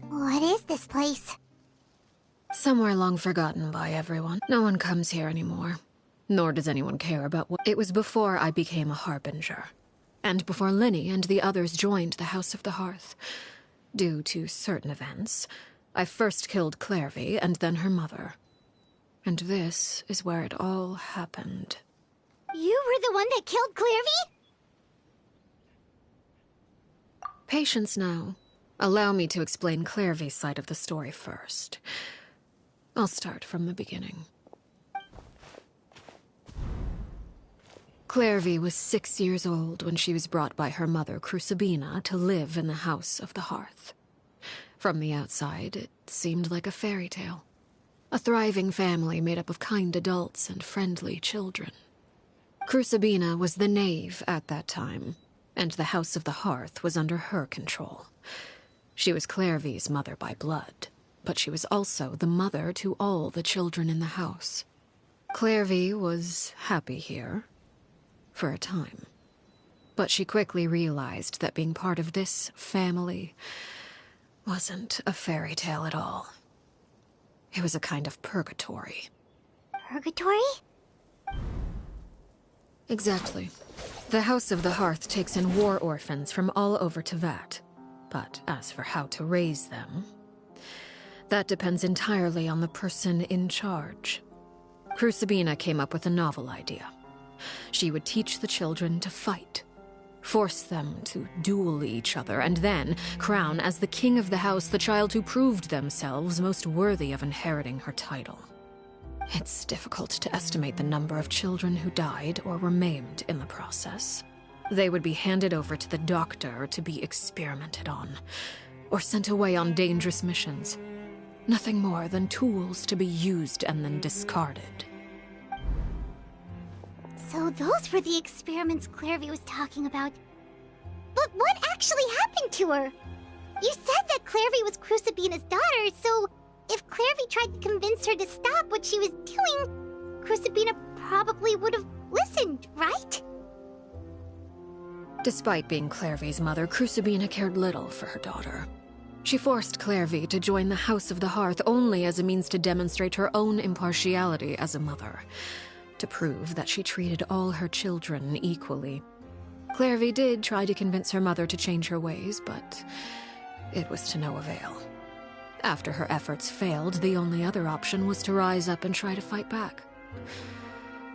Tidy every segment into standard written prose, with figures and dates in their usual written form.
What is this place? Somewhere long forgotten by everyone. No one comes here anymore. Nor does anyone care about what... It was before I became a Harbinger. And before Lyney and the others joined the House of the Hearth. Due to certain events, I first killed Clieve and then her mother. And this is where it all happened. You were the one that killed Clieve? Patience now. Allow me to explain Clieve's side of the story first. I'll start from the beginning. Clieve was 6 years old when she was brought by her mother, Crucibina, to live in the House of the Hearth. From the outside, it seemed like a fairy tale. A thriving family made up of kind adults and friendly children. Crucibina was the Knave at that time, and the House of the Hearth was under her control. She was Clieve's mother by blood, but she was also the mother to all the children in the house. Clieve was happy here, for a time. But she quickly realized that being part of this family wasn't a fairy tale at all. It was a kind of purgatory. Purgatory? Exactly. The House of the Hearth takes in war orphans from all over Teyvat. But as for how to raise them, that depends entirely on the person in charge. Crucibina came up with a novel idea. She would teach the children to fight, force them to duel each other, and then crown as the king of the house the child who proved themselves most worthy of inheriting her title. It's difficult to estimate the number of children who died or were maimed in the process. They would be handed over to the doctor to be experimented on, or sent away on dangerous missions. Nothing more than tools to be used and then discarded. So those were the experiments Clieve was talking about. But what actually happened to her? You said that Clieve was Crucibina's daughter, so if Clieve tried to convince her to stop what she was doing, Crucibina probably would have listened, right? Despite being Clieve's mother, Crucibina cared little for her daughter. She forced Clieve to join the House of the Hearth only as a means to demonstrate her own impartiality as a mother, to prove that she treated all her children equally. Clieve did try to convince her mother to change her ways, but it was to no avail. After her efforts failed, the only other option was to rise up and try to fight back.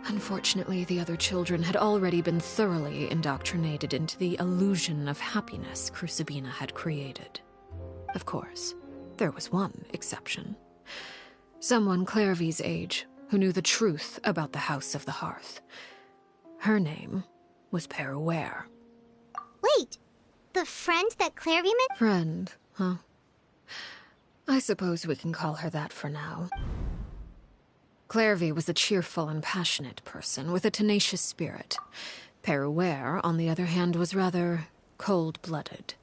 Unfortunately, the other children had already been thoroughly indoctrinated into the illusion of happiness Crucibina had created. Of course, there was one exception. Someone Clieve's age who knew the truth about the House of the Hearth. Her name was Peruere. Wait, the friend that Clieve met? Friend, huh? I suppose we can call her that for now. Clieve was a cheerful and passionate person with a tenacious spirit. Peruere, on the other hand, was rather cold-blooded.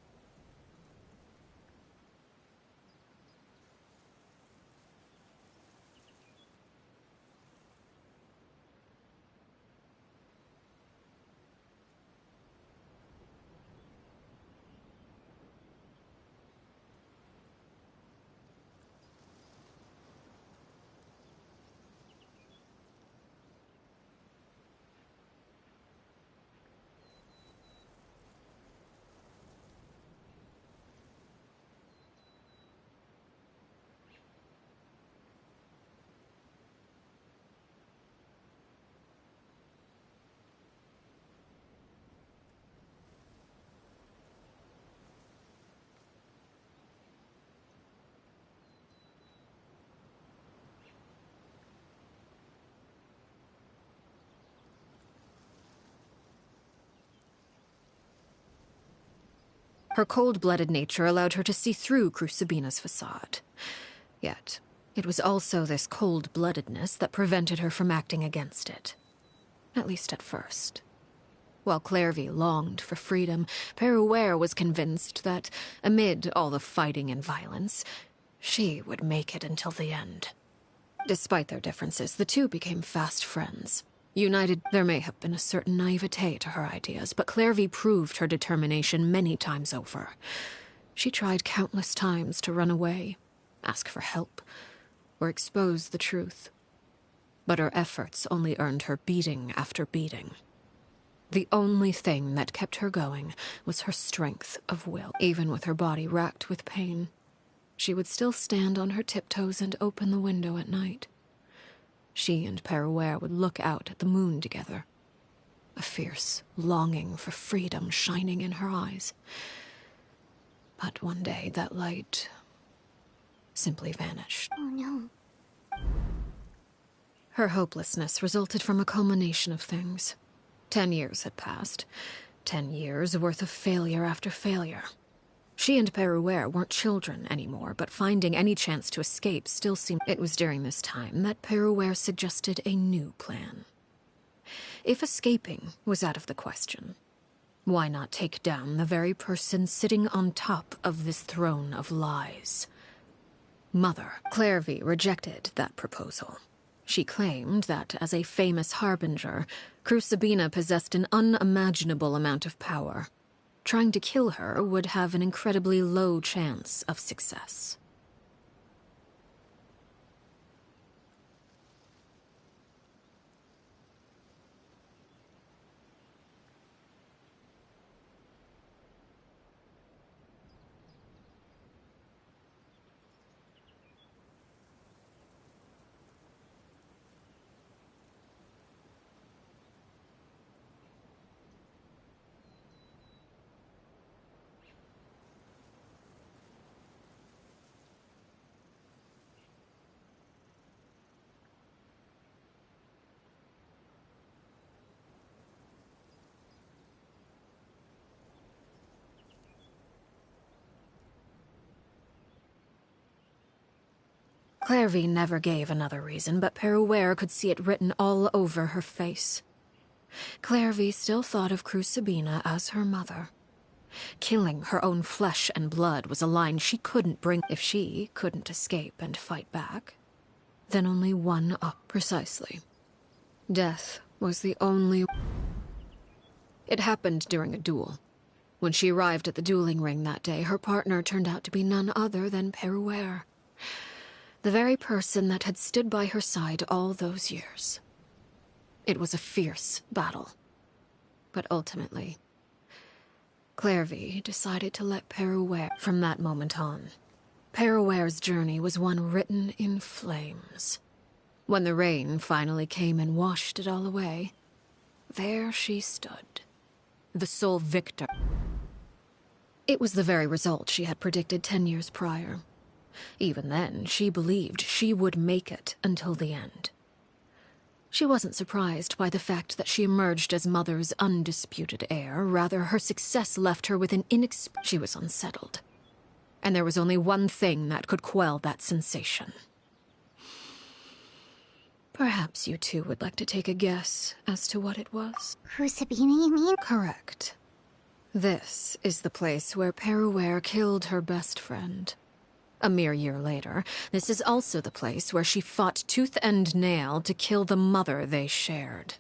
Her cold-blooded nature allowed her to see through Crucibina's facade. Yet, it was also this cold-bloodedness that prevented her from acting against it. At least at first. While Clieve longed for freedom, Peruere was convinced that, amid all the fighting and violence, she would make it until the end. Despite their differences, the two became fast friends. United, there may have been a certain naivete to her ideas, but Clieve proved her determination many times over. She tried countless times to run away, ask for help, or expose the truth. But her efforts only earned her beating after beating. The only thing that kept her going was her strength of will. Even with her body racked with pain, she would still stand on her tiptoes and open the window at night. She and Perouer would look out at the moon together, a fierce longing for freedom shining in her eyes. But one day that light simply vanished. Oh no. Her hopelessness resulted from a culmination of things. 10 years had passed. 10 years worth of failure after failure. She and Perouer weren't children anymore, but finding any chance to escape still seemed... It was during this time that Perouer suggested a new plan. If escaping was out of the question, why not take down the very person sitting on top of this throne of lies? Mother. Clieve rejected that proposal. She claimed that, as a famous harbinger, Crucibina possessed an unimaginable amount of power. Trying to kill her would have an incredibly low chance of success. Clieve never gave another reason, but Perouer could see it written all over her face. Clieve still thought of Crucibina as her mother. Killing her own flesh and blood was a line she couldn't bring. If she couldn't escape and fight back, then only one up. Precisely. Death was the only... It happened during a duel. When she arrived at the dueling ring that day, her partner turned out to be none other than Perouer. The very person that had stood by her side all those years. It was a fierce battle. But ultimately, Clieve decided to let Perouer. From that moment on, Perouer's journey was one written in flames. When the rain finally came and washed it all away, there she stood, the sole victor. It was the very result she had predicted 10 years prior. Even then, she believed she would make it until the end. She wasn't surprised by the fact that she emerged as Mother's undisputed heir. Rather, her success left her with an She was unsettled. And there was only one thing that could quell that sensation. Perhaps you two would like to take a guess as to what it was? Crucibina, you mean? Correct. This is the place where Perouer killed her best friend. A mere year later, this is also the place where she fought tooth and nail to kill the mother they shared.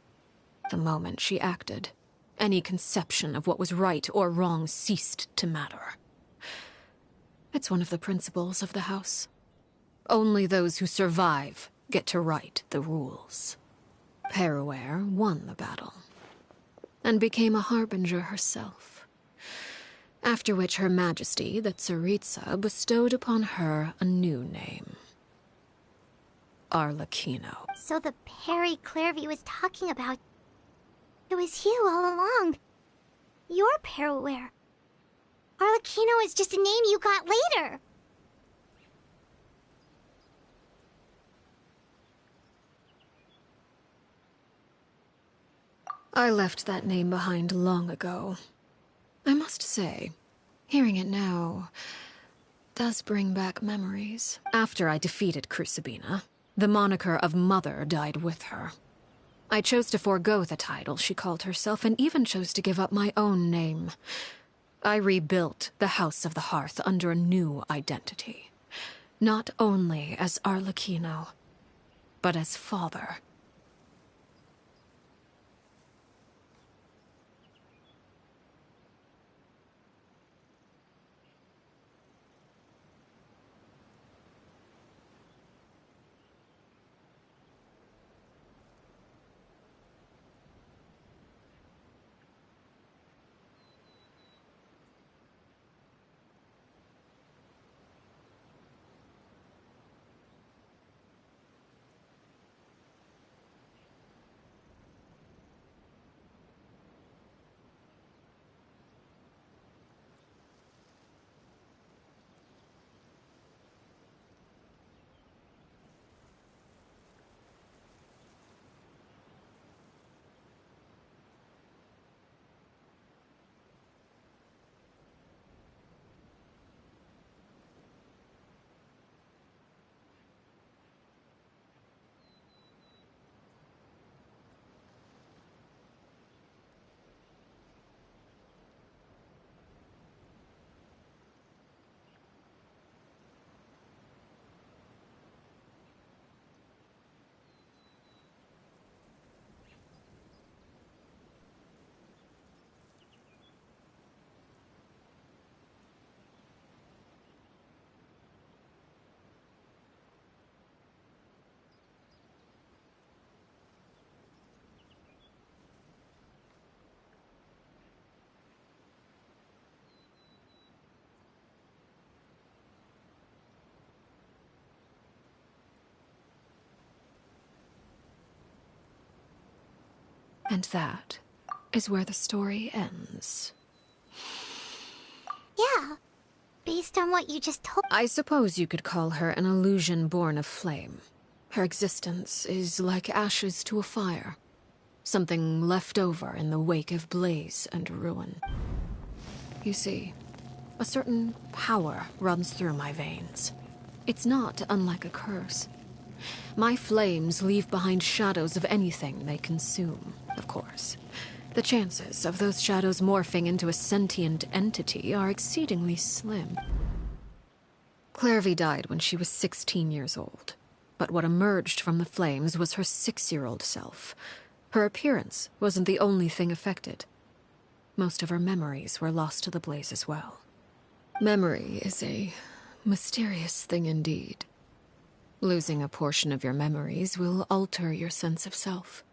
The moment she acted, any conception of what was right or wrong ceased to matter. It's one of the principles of the house. Only those who survive get to write the rules. Perouer won the battle, and became a harbinger herself. After which Her Majesty, the Tsaritsa, bestowed upon her a new name. Arlecchino. So the Perry Clieve was talking about... It was you all along. You're Perouer. Arlecchino is just a name you got later. I left that name behind long ago. I must say, hearing it now does bring back memories. After I defeated Crucibina, the moniker of Mother died with her. I chose to forego the title she called herself, and even chose to give up my own name. I rebuilt the House of the Hearth under a new identity. Not only as Arlecchino, but as father. And that is where the story ends. Yeah. Based on what you just told. I suppose you could call her an illusion born of flame. Her existence is like ashes to a fire. Something left over in the wake of blaze and ruin. You see, a certain power runs through my veins. It's not unlike a curse. My flames leave behind shadows of anything they consume, of course. The chances of those shadows morphing into a sentient entity are exceedingly slim. Clieve died when she was 16 years old, but what emerged from the flames was her 6-year-old self. Her appearance wasn't the only thing affected. Most of her memories were lost to the blaze as well. Memory is a mysterious thing indeed. Losing a portion of your memories will alter your sense of self.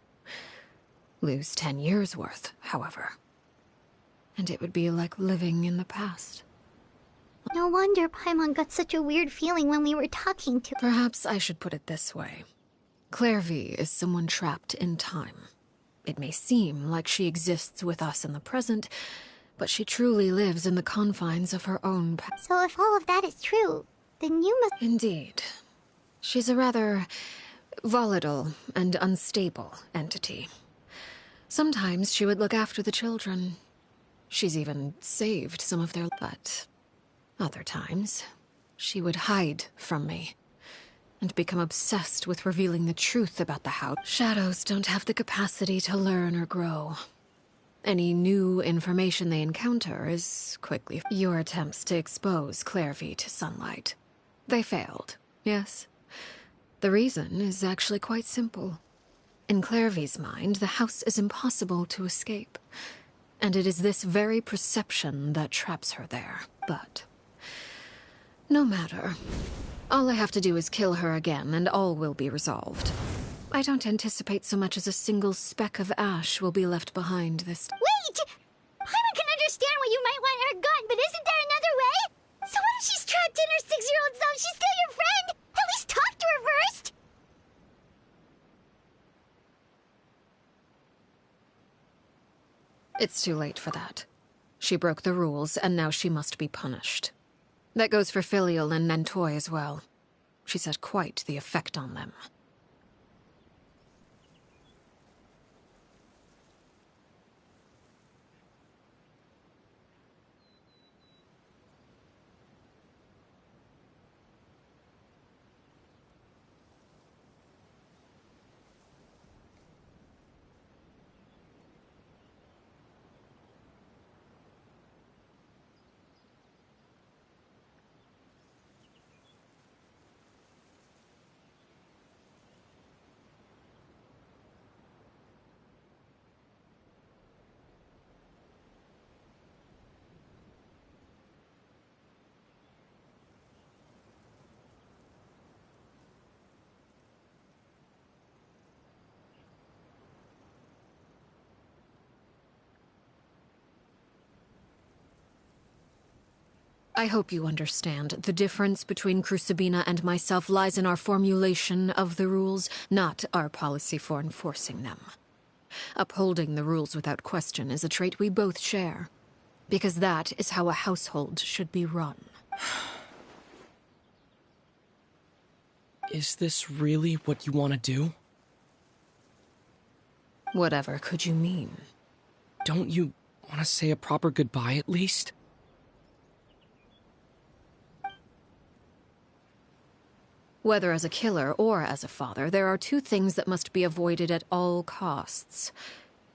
Lose 10 years' worth, however, and it would be like living in the past. No wonder Paimon got such a weird feeling when we were talking to. Perhaps I should put it this way. Clieve is someone trapped in time. It may seem like she exists with us in the present, but she truly lives in the confines of her own past. So if all of that is true, then you must. Indeed. She's a rather volatile and unstable entity. Sometimes she would look after the children. She's even saved some of their... But other times, she would hide from me and become obsessed with revealing the truth about the house. Shadows don't have the capacity to learn or grow. Any new information they encounter is quickly... Your attempts to expose Clieve to sunlight. They failed, yes? The reason is actually quite simple. In Clieve's mind, the house is impossible to escape. And it is this very perception that traps her there. But no matter. All I have to do is kill her again, and all will be resolved. I don't anticipate so much as a single speck of ash will be left behind this... Wait! Paimon can understand why you might want her gone, but isn't there another way? So what if she's trapped in her 6-year-old self? She's still your friend! At least talk to her first! It's too late for that. She broke the rules, and now she must be punished. That goes for Filial and Nantoy as well. She's had quite the effect on them. I hope you understand. The difference between Crucibina and myself lies in our formulation of the rules, not our policy for enforcing them. Upholding the rules without question is a trait we both share, because that is how a household should be run. Is this really what you want to do? Whatever could you mean? Don't you want to say a proper goodbye at least? Whether as a killer or as a father, there are two things that must be avoided at all costs: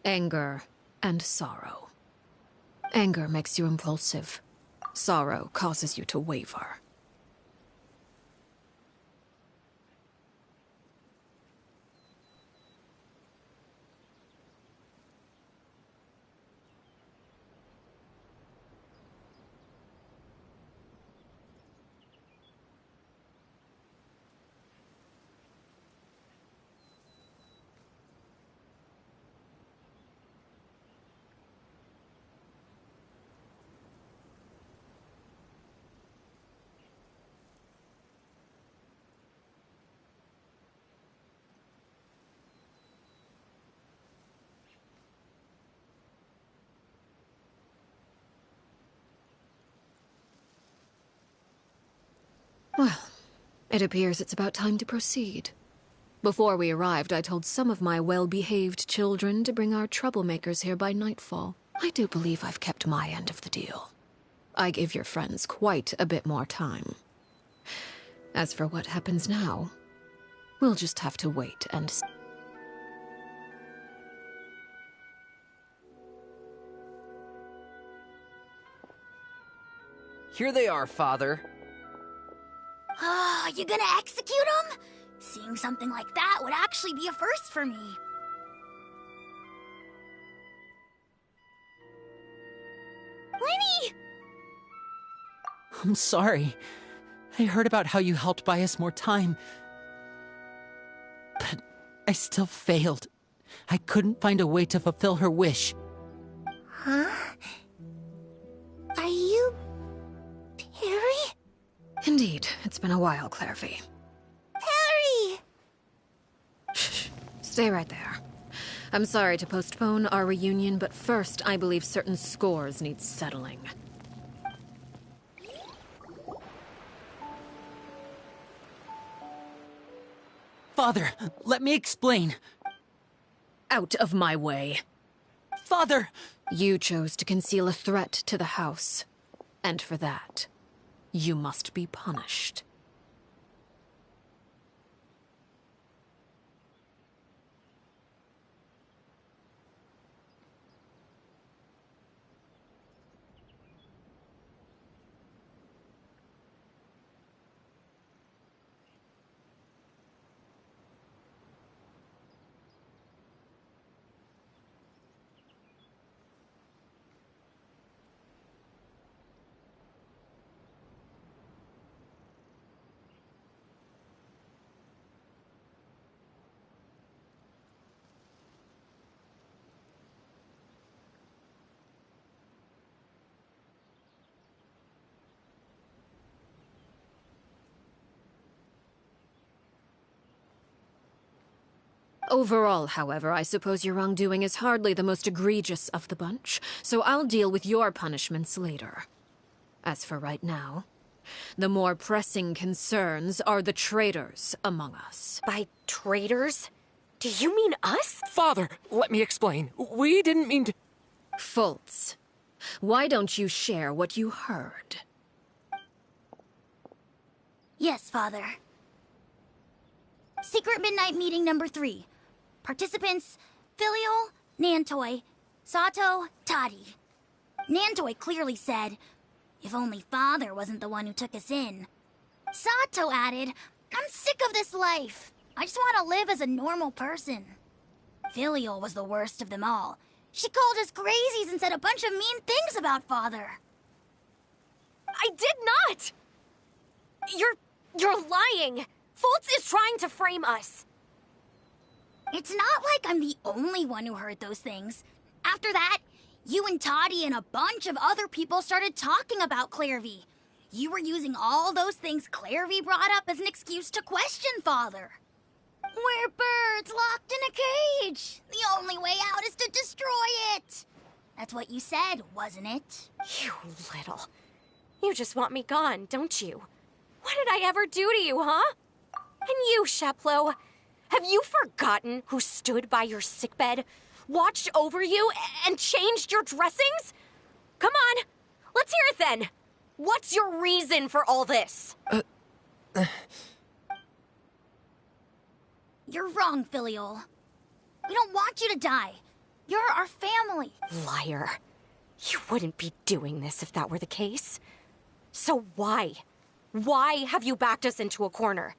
anger and sorrow. Anger makes you impulsive. Sorrow causes you to waver. Well, it appears it's about time to proceed. Before we arrived, I told some of my well-behaved children to bring our troublemakers here by nightfall. I do believe I've kept my end of the deal. I gave your friends quite a bit more time. As for what happens now, we'll just have to wait and see. Here they are, Father. You gonna execute him? Seeing something like that would actually be a first for me. Lyney! I'm sorry. I heard about how you helped buy us more time. But I still failed. I couldn't find a way to fulfill her wish. Huh? Are you... Perry? Indeed, it's been a while, Clieve. Perry! Shh. Stay right there. I'm sorry to postpone our reunion, but first, I believe certain scores need settling. Father, let me explain. Out of my way. Father! You chose to conceal a threat to the house. And for that, you must be punished. Overall, however, I suppose your wrongdoing is hardly the most egregious of the bunch, so I'll deal with your punishments later. As for right now, the more pressing concerns are the traitors among us. By traitors? Do you mean us? Father, let me explain. We didn't mean to... Fultz, why don't you share what you heard? Yes, Father. Secret Midnight Meeting number 3. Participants, Filial, Nantoy, Sato, Toddy. Nantoy clearly said, if only Father wasn't the one who took us in. Sato added, I'm sick of this life. I just want to live as a normal person. Filial was the worst of them all. She called us crazies and said a bunch of mean things about Father. I did not! You're lying! Fultz is trying to frame us. It's not like I'm the only one who heard those things. After that, you and Toddy and a bunch of other people started talking about Clieve. You were using all those things Clieve brought up as an excuse to question Father. We're birds locked in a cage. The only way out is to destroy it. That's what you said, wasn't it? You little... You just want me gone, don't you? What did I ever do to you, huh? And you, Sheplo, have you forgotten who stood by your sickbed, watched over you, and changed your dressings? Come on, let's hear it then. What's your reason for all this? You're wrong, Filial. We don't want you to die. You're our family. Liar. You wouldn't be doing this if that were the case. So why? Why have you backed us into a corner?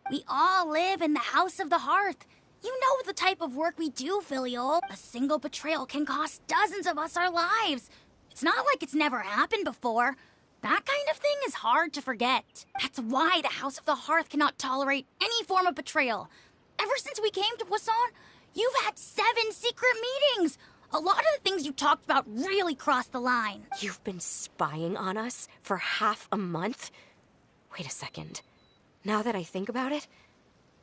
We all live in the House of the Hearth. You know the type of work we do, Filial. A single betrayal can cost dozens of us our lives. It's not like it's never happened before. That kind of thing is hard to forget. That's why the House of the Hearth cannot tolerate any form of betrayal. Ever since we came to Poisson, you've had 7 secret meetings. A lot of the things you talked about really crossed the line. You've been spying on us for half a month? Wait a second. Now that I think about it,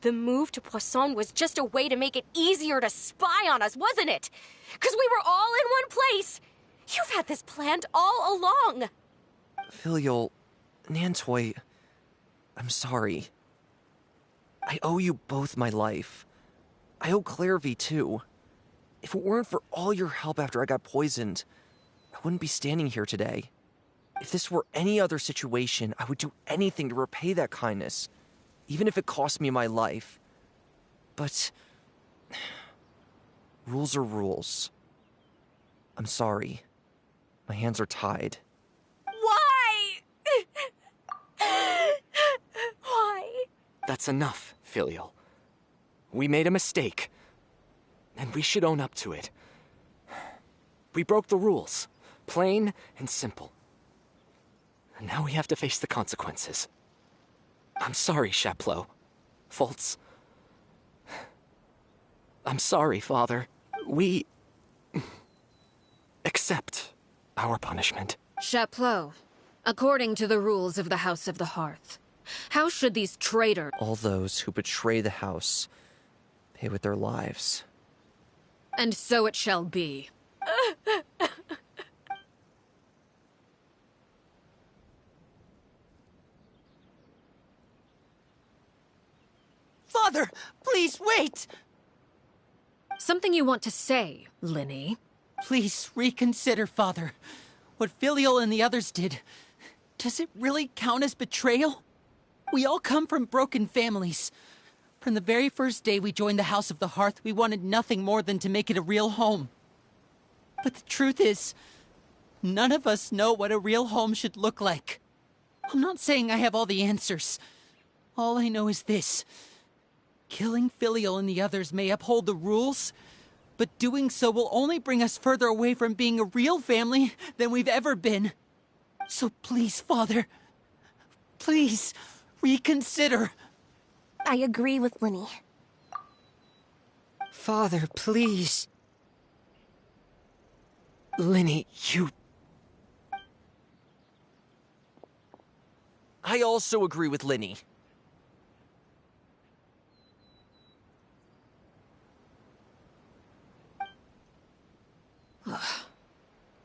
the move to Poisson was just a way to make it easier to spy on us, wasn't it? Because we were all in one place. You've had this planned all along. Filial, Nantoy, I'm sorry. I owe you both my life. I owe Clieve too. If it weren't for all your help after I got poisoned, I wouldn't be standing here today. If this were any other situation, I would do anything to repay that kindness, even if it cost me my life. But rules are rules. I'm sorry. My hands are tied. Why? Why? That's enough, Filial. We made a mistake, and we should own up to it. We broke the rules, plain and simple. And now we have to face the consequences. I'm sorry, Chaplot. Fultz. I'm sorry, Father. We accept our punishment. Chaplot, according to the rules of the House of the Hearth, how should these traitors— All those who betray the house pay with their lives. And so it shall be. Father, please wait! Something you want to say, Lyney? Please reconsider, Father. What Filial and the others did, does it really count as betrayal? We all come from broken families. From the very first day we joined the House of the Hearth, we wanted nothing more than to make it a real home. But the truth is, none of us know what a real home should look like. I'm not saying I have all the answers. All I know is this. Killing Filial and the others may uphold the rules, but doing so will only bring us further away from being a real family than we've ever been. So please, Father, please reconsider. I agree with Lyney. Father, please. Lyney, you... I also agree with Lyney.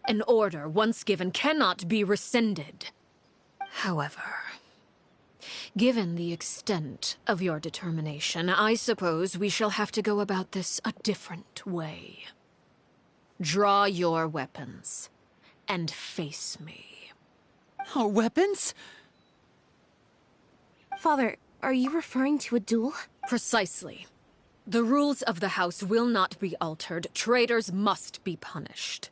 An order once given cannot be rescinded. However, given the extent of your determination, I suppose we shall have to go about this a different way. Draw your weapons and face me. Our weapons? Father, are you referring to a duel? Precisely. The rules of the house will not be altered. Traitors must be punished.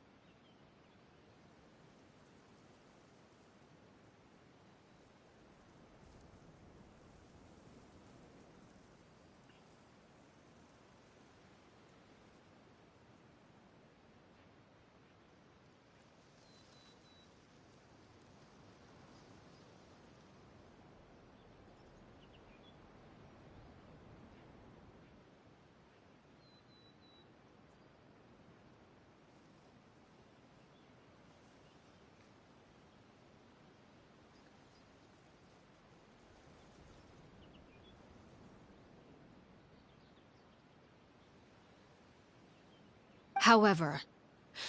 However,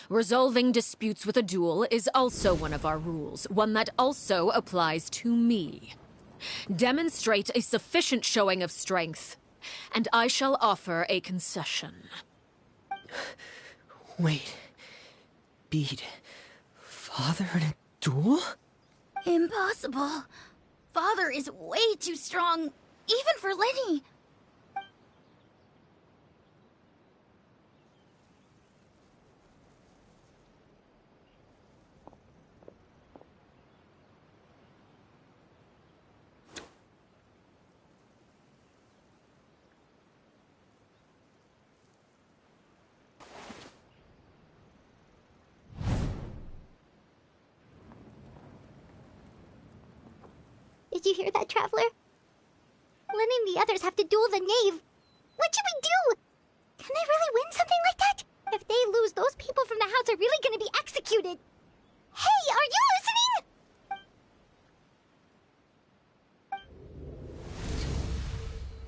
resolving disputes with a duel is also one of our rules, one that also applies to me. Demonstrate a sufficient showing of strength, and I shall offer a concession. Wait. Beat Father in a duel? Impossible. Father is way too strong, even for Lyney. Did you hear that, Traveler? Lyney and the others have to duel the Knave. What should we do? Can they really win something like that? If they lose, those people from the house are really gonna be executed. Hey, are you listening?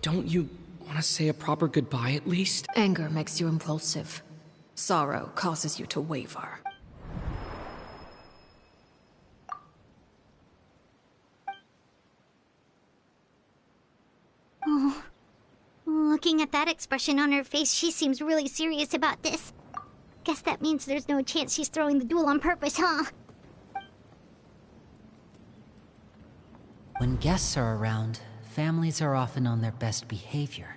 Don't you want to say a proper goodbye at least? Anger makes you impulsive. Sorrow causes you to waver. Oh. Looking at that expression on her face, she seems really serious about this. Guess that means there's no chance she's throwing the duel on purpose, huh? When guests are around, families are often on their best behavior.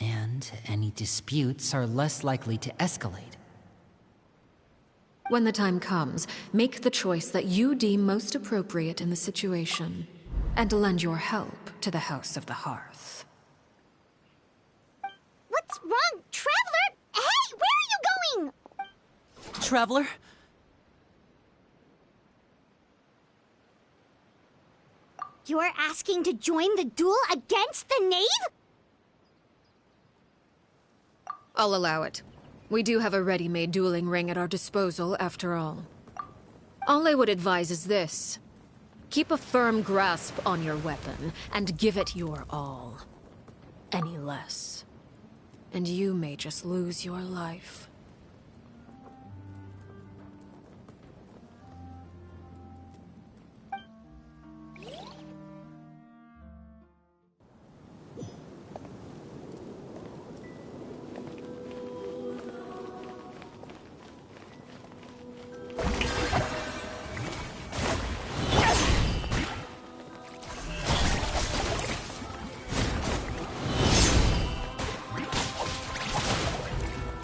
And any disputes are less likely to escalate. When the time comes, make the choice that you deem most appropriate in the situation, and lend your help to the House of the Hearth. What's wrong, Traveler? Hey, where are you going? Traveler? You're asking to join the duel against the Knave? I'll allow it. We do have a ready-made dueling ring at our disposal, after all. All I would advise is this. Keep a firm grasp on your weapon, and give it your all. Any less, and you may just lose your life.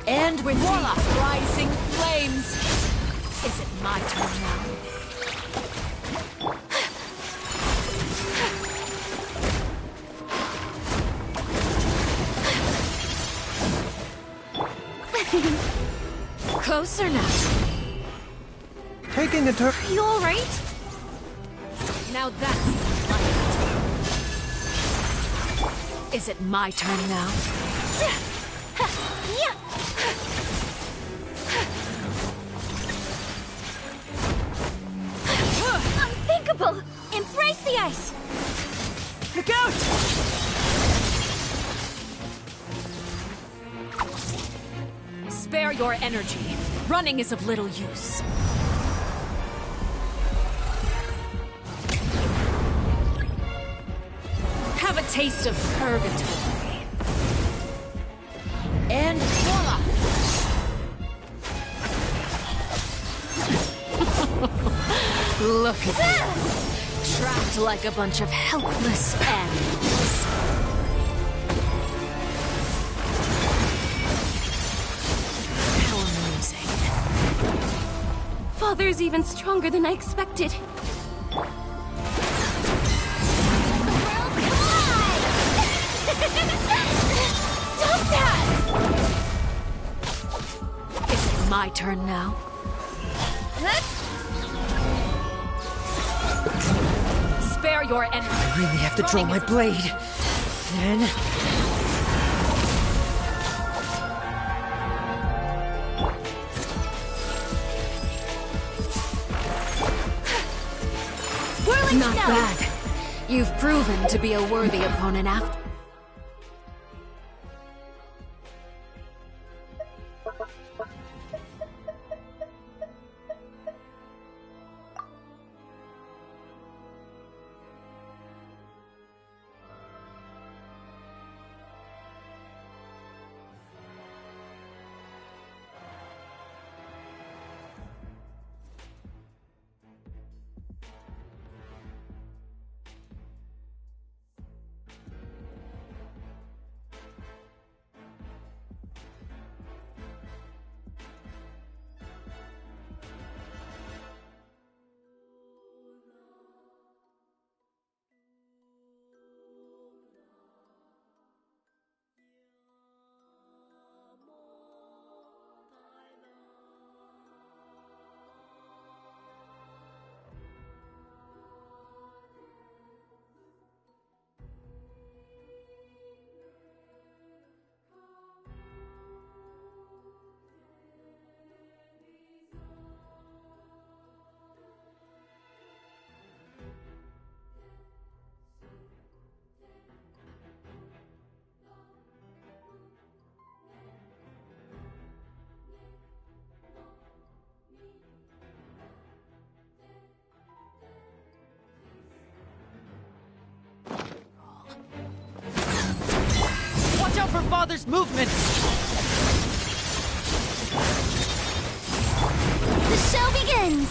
And with Warlock rising flames. Is it my turn now? Closer now. Taking a turn. Are you alright? Now that's like it. Is it my turn now? Unthinkable! Embrace the ice! Look out! Spare your energy. Running is of little use. Have a taste of purgatory. And voila! Look at you. Trapped like a bunch of helpless animals. How amusing. Father's even stronger than I expected. Stop that! Is it my turn now? Spare your energy. I really have to draw my blade. Then... Not bad. You've proven to be a worthy opponent after. father's movements! The show begins!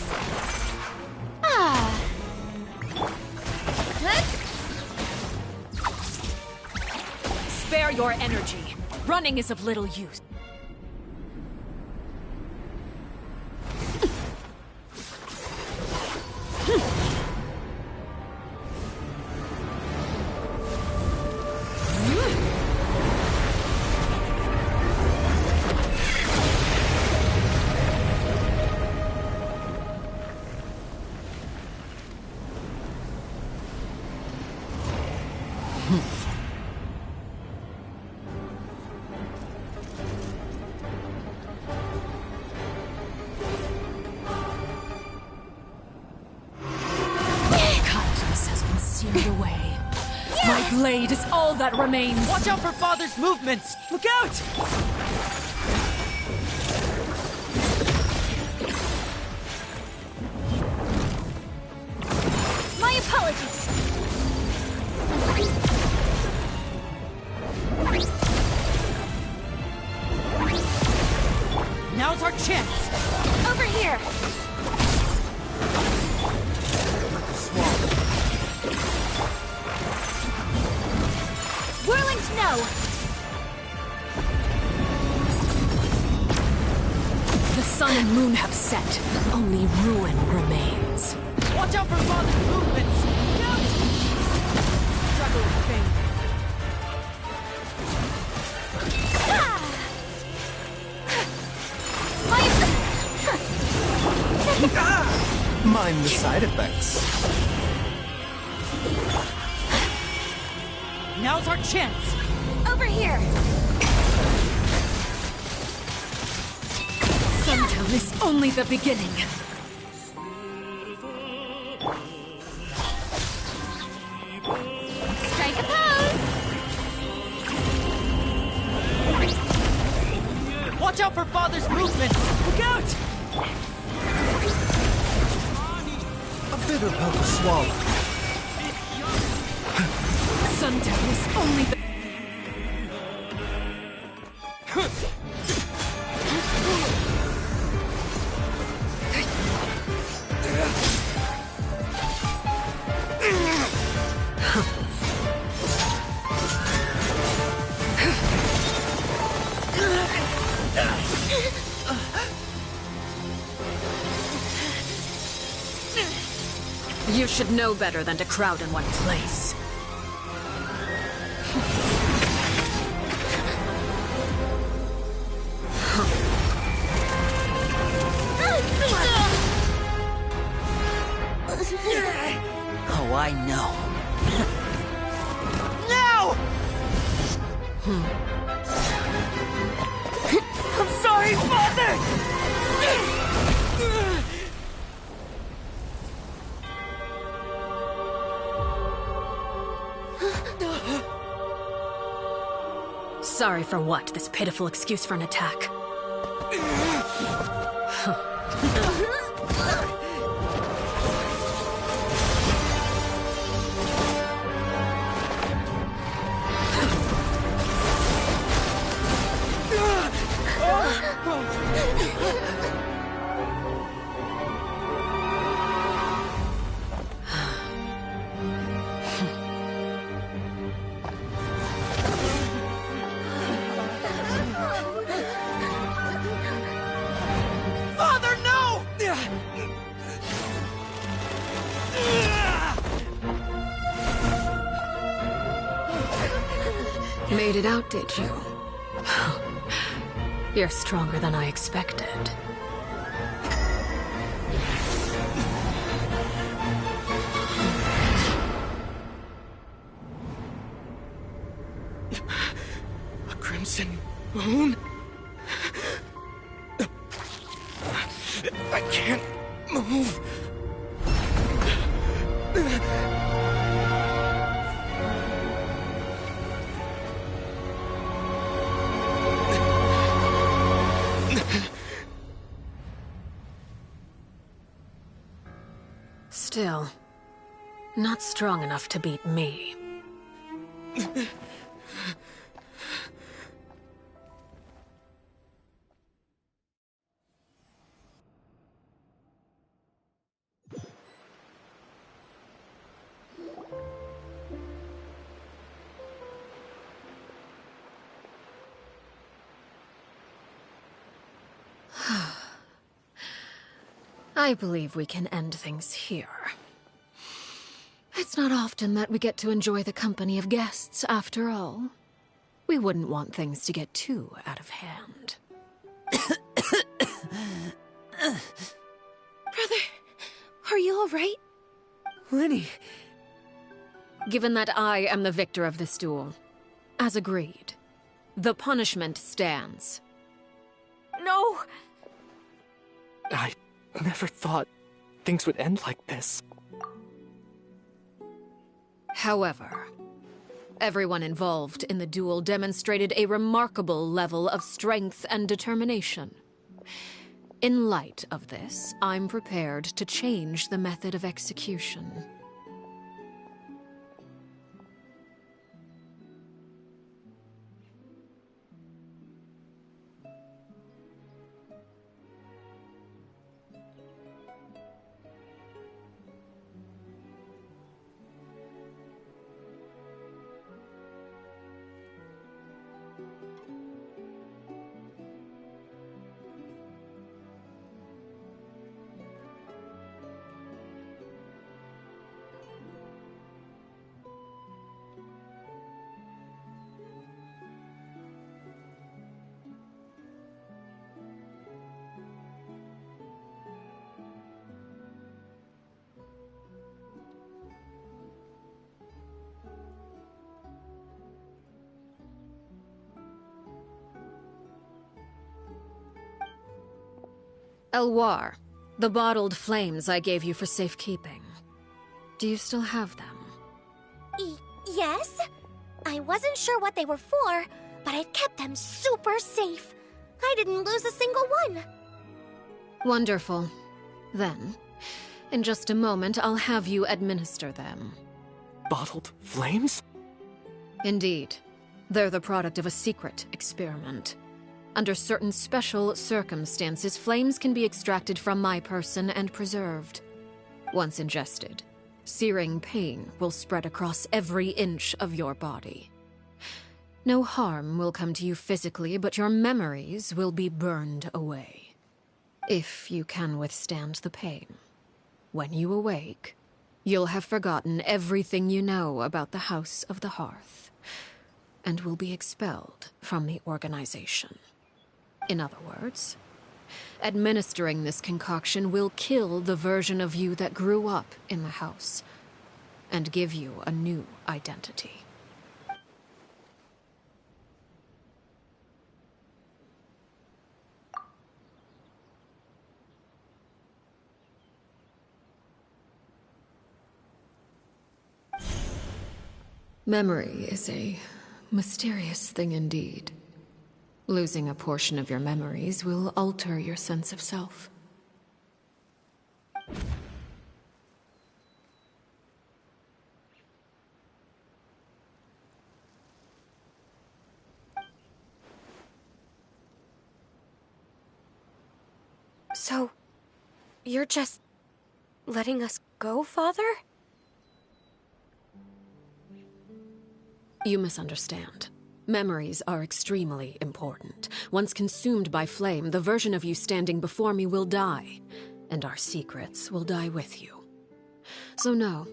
Spare your energy. Running is of little use. My blade is all that remains. Watch out for father's movements! Look out! My apologies. Now's our chance! Over here. Whirling snow. The sun and moon have set. Only ruin remains. Watch out for father's movements! Look out! Struggle with fate. Mind the side effects. Now's our chance! Over here. Sundown is only the beginning. Strike a pose. Watch out for father's movements! Look out! A bitter pill to swallow. Sundown is only the... You should know better than to crowd in one place. Oh, I know. Now! I'm sorry, father! Sorry for what? This pitiful excuse for an attack. Father, no! Made it out, did you? You're stronger than I expected. A crimson moon? I can't move. Still, not strong enough to beat me. I believe we can end things here. It's not often that we get to enjoy the company of guests, after all. We wouldn't want things to get too out of hand. Brother, are you alright? Lyney! Given that I am the victor of this duel, as agreed, the punishment stands. No! I never thought things would end like this. However, everyone involved in the duel demonstrated a remarkable level of strength and determination. In light of this, I'm prepared to change the method of execution. Elwar, the bottled flames I gave you for safekeeping. Do you still have them? Yes? I wasn't sure what they were for, but I've kept them super safe. I didn't lose a single one. Wonderful. Then, in just a moment, I'll have you administer them. Bottled flames? Indeed. They're the product of a secret experiment. Under certain special circumstances, flames can be extracted from my person and preserved. Once ingested, searing pain will spread across every inch of your body. No harm will come to you physically, but your memories will be burned away. If you can withstand the pain. When you awake, you'll have forgotten everything you know about the House of the Hearth, and will be expelled from the organization. In other words, administering this concoction will kill the version of you that grew up in the house, and give you a new identity. Memory is a mysterious thing indeed. Losing a portion of your memories will alter your sense of self. So, you're just letting us go, Father? You misunderstand. Memories are extremely important. Once consumed by flame, the version of you standing before me will die, and our secrets will die with you. So no,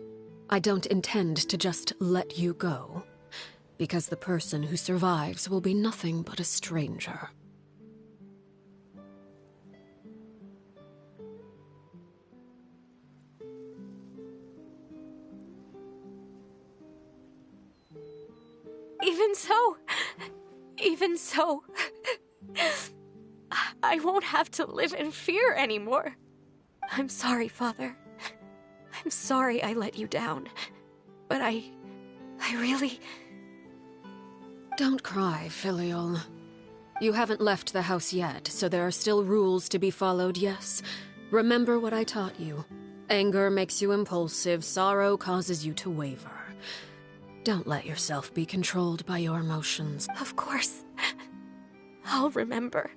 I don't intend to just let you go, because the person who survives will be nothing but a stranger. Even so, I won't have to live in fear anymore. I'm sorry, Father. I'm sorry I let you down. But I really... Don't cry, Filial. You haven't left the house yet, so there are still rules to be followed, yes? Remember what I taught you. Anger makes you impulsive, sorrow causes you to waver. Don't let yourself be controlled by your emotions. Of course. I'll remember.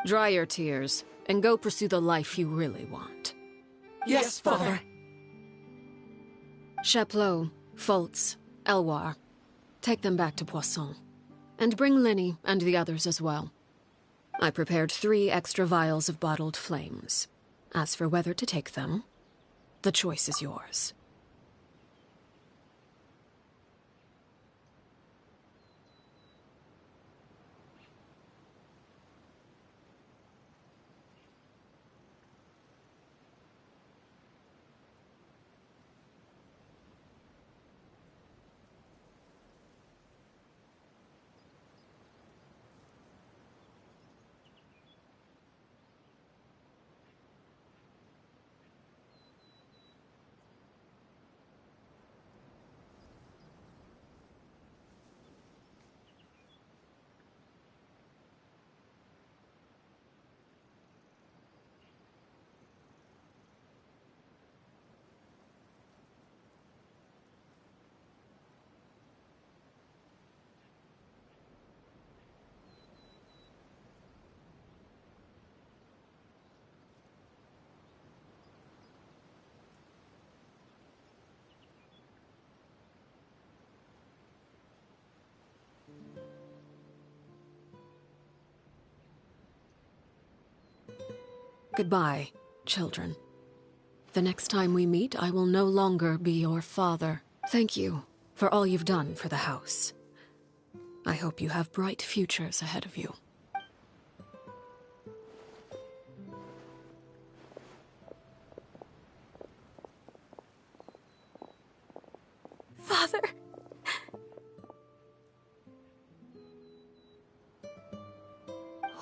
Dry your tears, and go pursue the life you really want. Yes, Father. Chaplot, Foltz, Elwar. Take them back to Poisson. And bring Lyney and the others as well. I prepared 3 extra vials of bottled flames. As for whether to take them, the choice is yours. Goodbye, children. The next time we meet, I will no longer be your father. Thank you for all you've done for the house. I hope you have bright futures ahead of you. Father.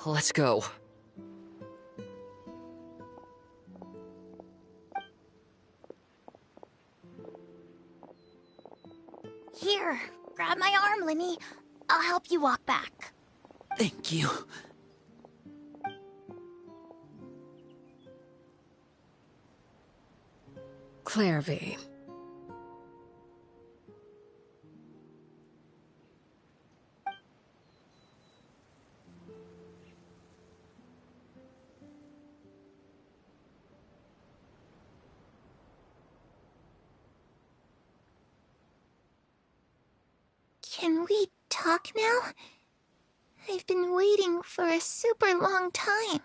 Let's go. Here, grab my arm, Lyney. I'll help you walk back. Thank you. Clieve. Can we talk now? I've been waiting for a super long time.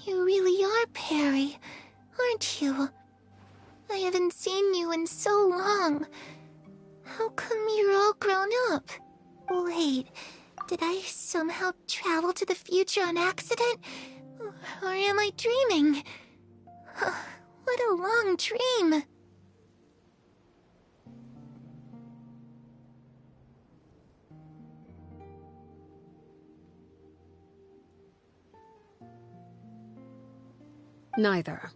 You really are Perry, aren't you? I haven't seen you in so long. How come you're all grown up? Wait, did I somehow travel to the future on accident? Or am I dreaming? What a long dream! Neither.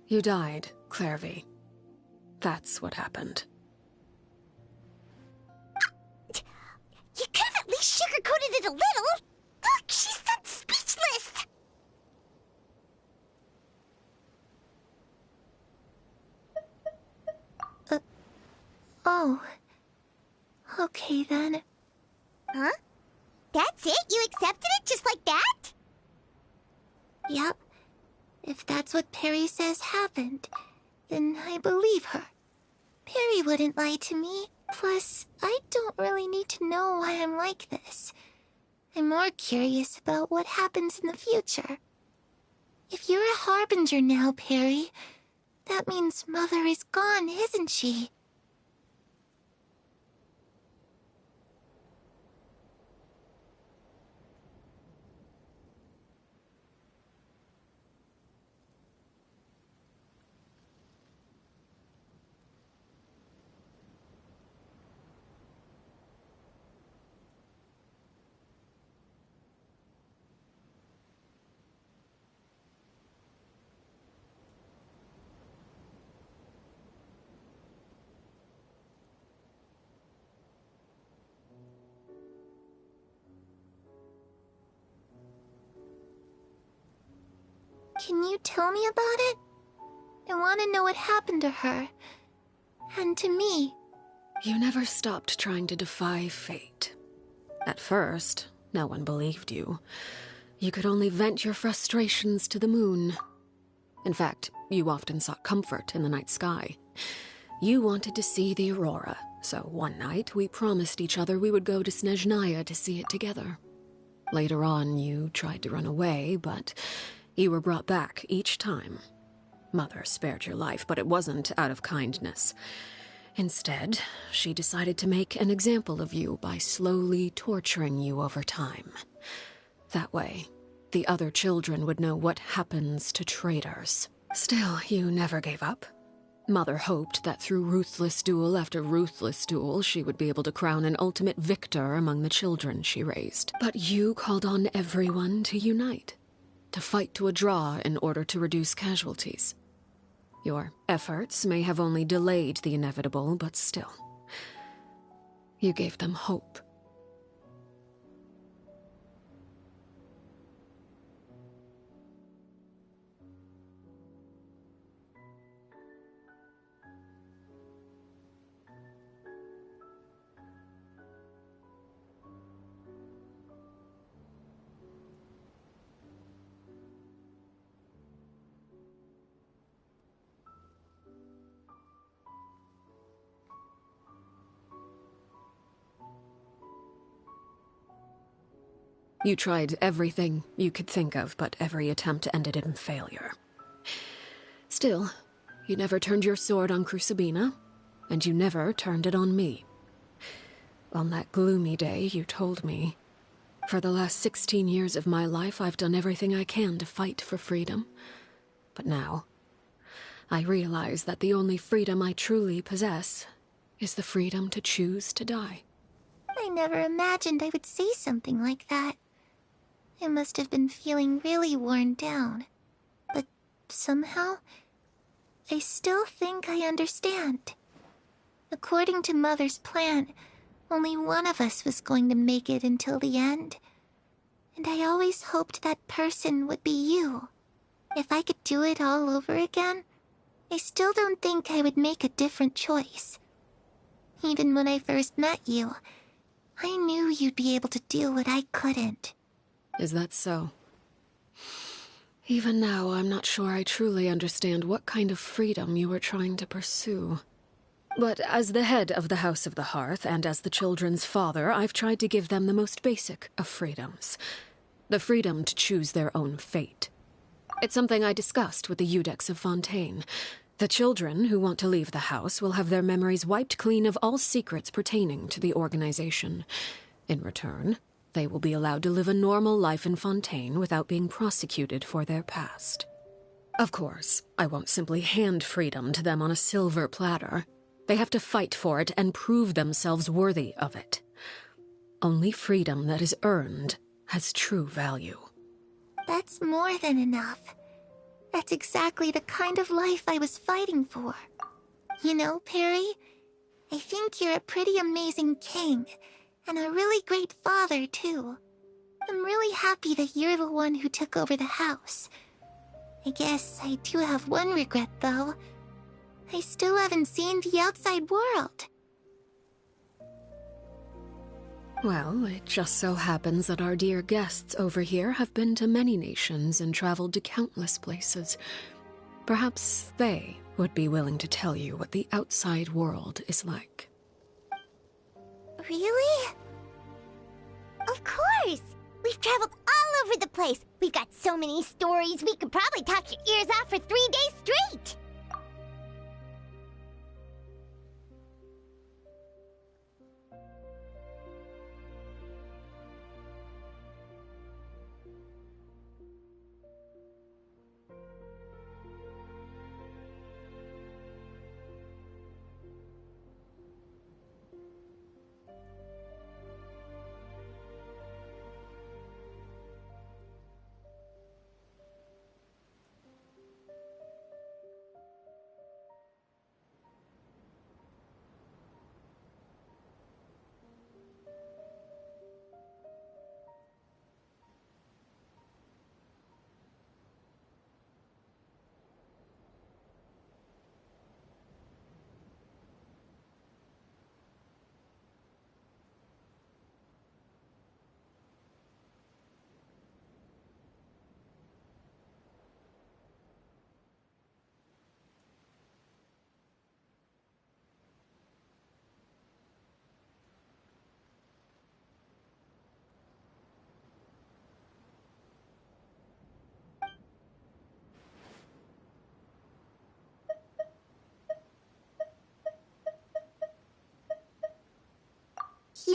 You died, Clieve. That's what happened. You could have at least sugarcoated it a little! Look, she's so speechless! Oh. Okay then. Huh? That's it? You accepted it just like that? Yep. If that's what Perry says happened, then I believe her. Perry wouldn't lie to me. Plus, I don't really need to know why I'm like this. I'm more curious about what happens in the future. If you're a harbinger now, Perry, that means Mother is gone, isn't she? Can you tell me about it? I want to know what happened to her. And to me. You never stopped trying to defy fate. At first, no one believed you. You could only vent your frustrations to the moon. In fact, you often sought comfort in the night sky. You wanted to see the aurora, so one night we promised each other we would go to Snezhnaya to see it together. Later on, you tried to run away, but you were brought back each time. Mother spared your life, but it wasn't out of kindness. Instead, she decided to make an example of you by slowly torturing you over time. That way, the other children would know what happens to traitors. Still, you never gave up. Mother hoped that through ruthless duel after ruthless duel, she would be able to crown an ultimate victor among the children she raised. But you called on everyone to unite, to fight to a draw in order to reduce casualties. Your efforts may have only delayed the inevitable, but still, you gave them hope. You tried everything you could think of, but every attempt ended in failure. Still, you never turned your sword on Crucibina, and you never turned it on me. On that gloomy day, you told me, "For the last 16 years of my life, I've done everything I can to fight for freedom. But now, I realize that the only freedom I truly possess is the freedom to choose to die." I never imagined I would say something like that. I must have been feeling really worn down. But somehow, I still think I understand. According to Mother's plan, only one of us was going to make it until the end. And I always hoped that person would be you. If I could do it all over again, I still don't think I would make a different choice. Even when I first met you, I knew you'd be able to do what I couldn't. Is that so? Even now, I'm not sure I truly understand what kind of freedom you were trying to pursue. But as the head of the House of the Hearth, and as the children's father, I've tried to give them the most basic of freedoms. The freedom to choose their own fate. It's something I discussed with the Iudex of Fontaine. The children who want to leave the house will have their memories wiped clean of all secrets pertaining to the organization. In return, they will be allowed to live a normal life in Fontaine without being prosecuted for their past. Of course, I won't simply hand freedom to them on a silver platter. They have to fight for it and prove themselves worthy of it. Only freedom that is earned has true value. That's more than enough. That's exactly the kind of life I was fighting for. You know, Perry, I think you're a pretty amazing king, and a really great father, too. I'm really happy that you're the one who took over the house. I guess I do have one regret, though. I still haven't seen the outside world. Well, it just so happens that our dear guests over here have been to many nations and traveled to countless places. Perhaps they would be willing to tell you what the outside world is like. Really? Of course! We've traveled all over the place. We've got so many stories, we could probably talk your ears out for 3 days straight!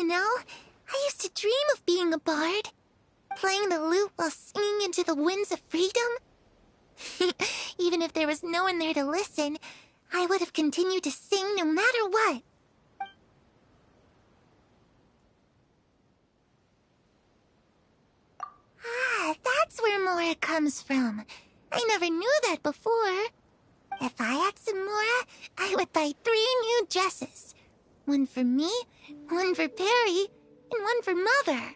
know, I used to dream of being a bard. Playing the lute while singing into the winds of freedom. Even if there was no one there to listen, I would have continued to sing no matter what. Ah, that's where Mora comes from. I never knew that before. If I had some Mora, I would buy 3 new dresses. One for me, one for Perry, and one for Mother.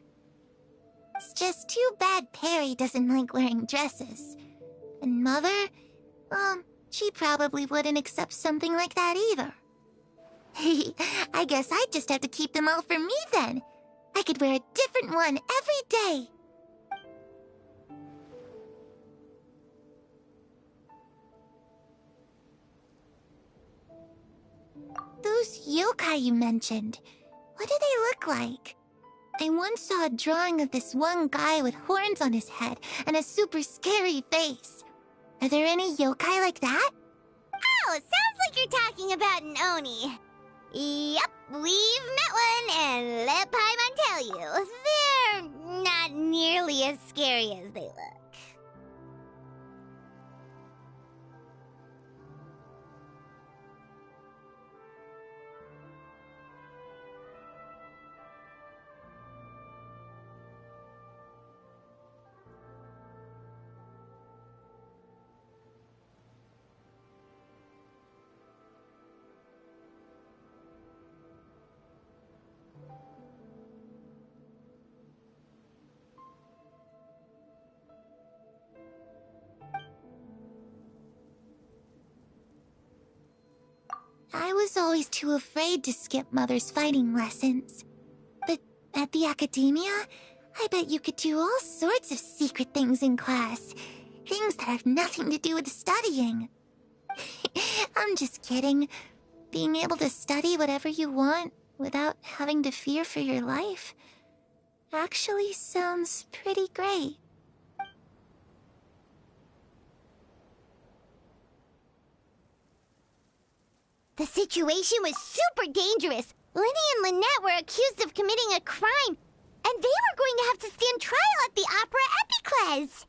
It's just too bad Perry doesn't like wearing dresses. And Mother, she probably wouldn't accept something like that either. I guess I'd just have to keep them all for me then. I could wear a different one every day. Those yokai you mentioned, what do they look like? I once saw a drawing of this one guy with horns on his head and a super scary face. Are there any yokai like that? Oh, sounds like you're talking about an Oni. Yep, we've met one, and let Paimon tell you, they're not nearly as scary as they look. I was always too afraid to skip Mother's fighting lessons. But at the academia, I bet you could do all sorts of secret things in class. Things that have nothing to do with studying. I'm just kidding. Being able to study whatever you want without having to fear for your life actually sounds pretty great. The situation was super dangerous. Lyney and Lynette were accused of committing a crime, and they were going to have to stand trial at the Opera Epicles.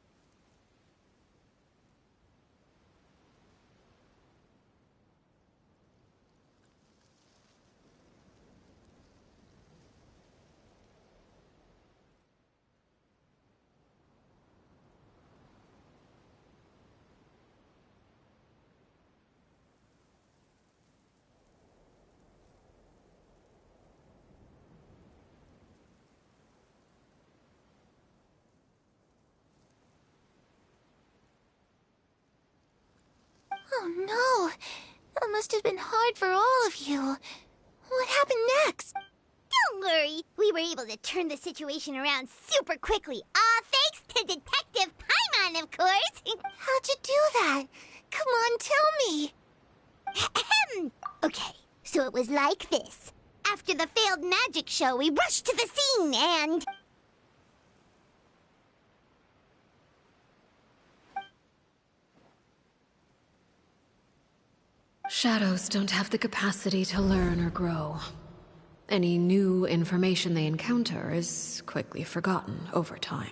Oh no! That must have been hard for all of you. What happened next? Don't worry, we were able to turn the situation around super quickly. All thanks to Detective Paimon, of course. How'd you do that? Come on, tell me. Okay, so it was like this. After the failed magic show, we rushed to the scene and... Shadows don't have the capacity to learn or grow. Any new information they encounter is quickly forgotten over time.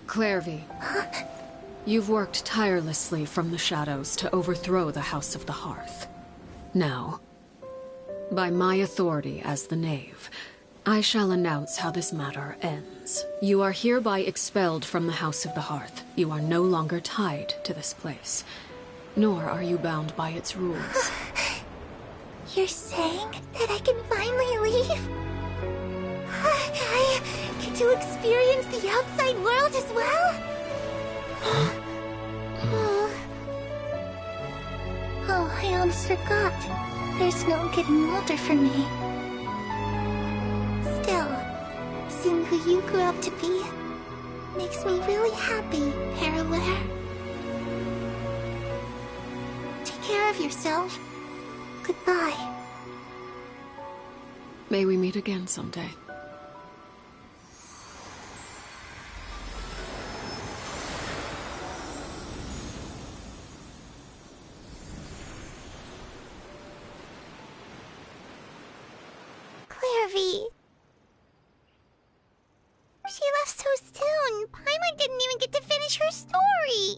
Clieve. You've worked tirelessly from the shadows to overthrow the House of the Hearth. Now, by my authority as the Knave, I shall announce how this matter ends. You are hereby expelled from the House of the Hearth. You are no longer tied to this place, nor are you bound by its rules. You're saying that I can finally leave? I get to experience the outside world as well? Oh, I almost forgot. There's no getting older for me. Still, seeing who you grew up to be makes me really happy, Parallel. Take care of yourself. Goodbye. May we meet again someday. Clieve. She left so soon. Paimon didn't even get to finish her story.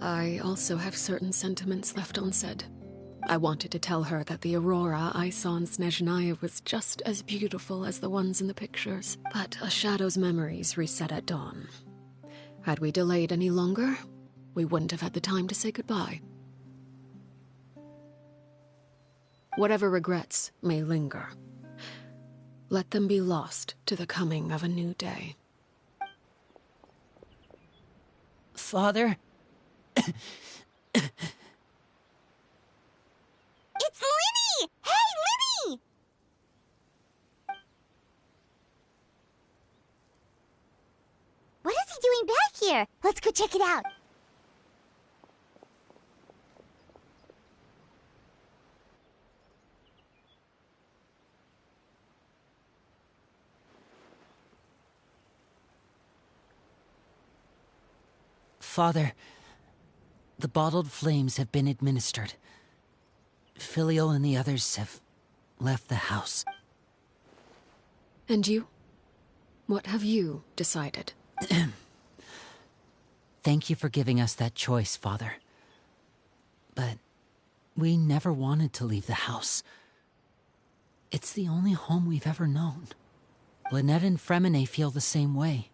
I also have certain sentiments left unsaid. I wanted to tell her that the aurora I saw in Snezhnaya was just as beautiful as the ones in the pictures, but a shadow's memories reset at dawn. Had we delayed any longer, we wouldn't have had the time to say goodbye. Whatever regrets may linger, let them be lost to the coming of a new day. Father? It's Lyney! Hey, Lyney! What is he doing back here? Let's go check it out. Father, the bottled flames have been administered. Filial and the others have left the house. And you? What have you decided? Thank you for giving us that choice, Father. But we never wanted to leave the house. It's the only home we've ever known. Lynette and Fremine feel the same way.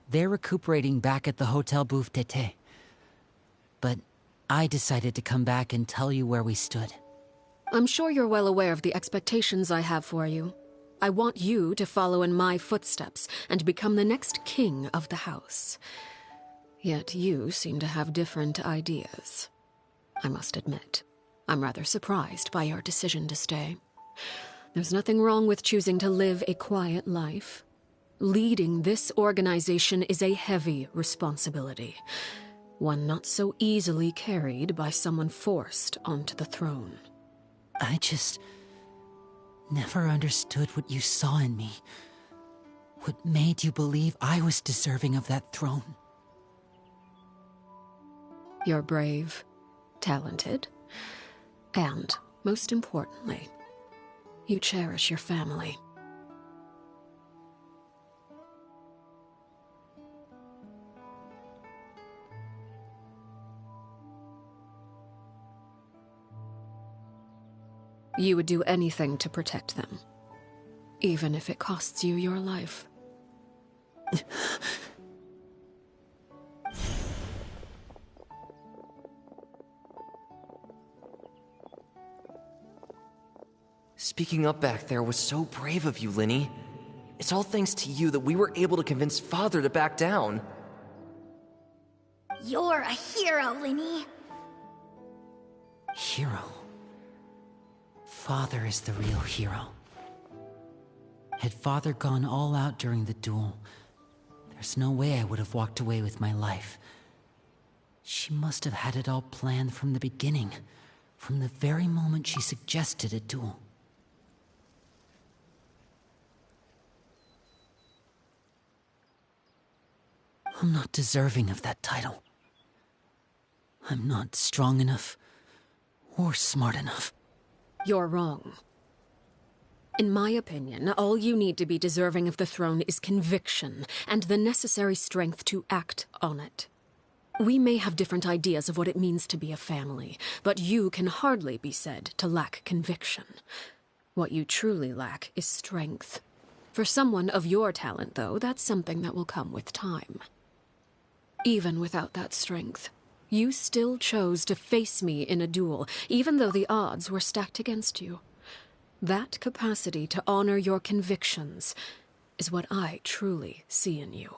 They're recuperating back at the Hotel Bouffe d'été. But I decided to come back and tell you where we stood. I'm sure you're well aware of the expectations I have for you. I want you to follow in my footsteps and become the next king of the house. Yet you seem to have different ideas. I must admit, I'm rather surprised by your decision to stay. There's nothing wrong with choosing to live a quiet life. Leading this organization is a heavy responsibility, one not so easily carried by someone forced onto the throne. I just never understood what you saw in me. What made you believe I was deserving of that throne? You're brave, talented, and, most importantly, you cherish your family. You would do anything to protect them, even if it costs you your life. Speaking up back there was so brave of you, Lyney. It's all thanks to you that we were able to convince Father to back down. You're a hero, Lyney. Hero? Father is the real hero. Had Father gone all out during the duel, there's no way I would have walked away with my life. She must have had it all planned from the beginning, from the very moment she suggested a duel. I'm not deserving of that title. I'm not strong enough or smart enough. You're wrong. In my opinion, all you need to be deserving of the throne is conviction and the necessary strength to act on it. We may have different ideas of what it means to be a family, but you can hardly be said to lack conviction. What you truly lack is strength. For someone of your talent, though, that's something that will come with time. Even without that strength, you still chose to face me in a duel, even though the odds were stacked against you. That capacity to honor your convictions is what I truly see in you.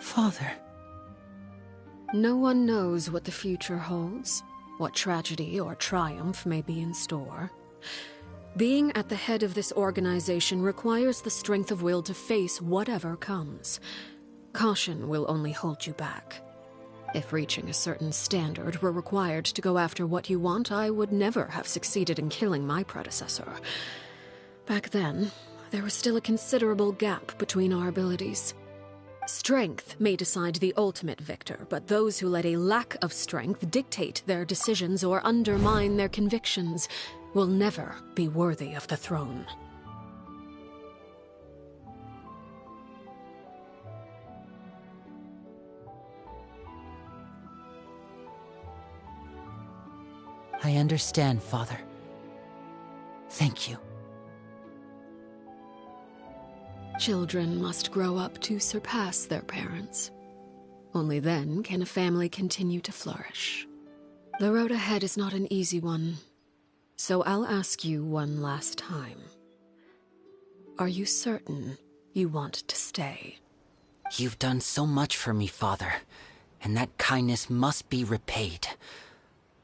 Father. No one knows what the future holds, what tragedy or triumph may be in store. Being at the head of this organization requires the strength of will to face whatever comes. Caution will only hold you back. If reaching a certain standard were required to go after what you want, I would never have succeeded in killing my predecessor. Back then, there was still a considerable gap between our abilities. Strength may decide the ultimate victor, but those who let a lack of strength dictate their decisions or undermine their convictions will never be worthy of the throne. I understand, Father. Thank you. Children must grow up to surpass their parents. Only then can a family continue to flourish. The road ahead is not an easy one, so I'll ask you one last time. Are you certain you want to stay? You've done so much for me, Father, and that kindness must be repaid.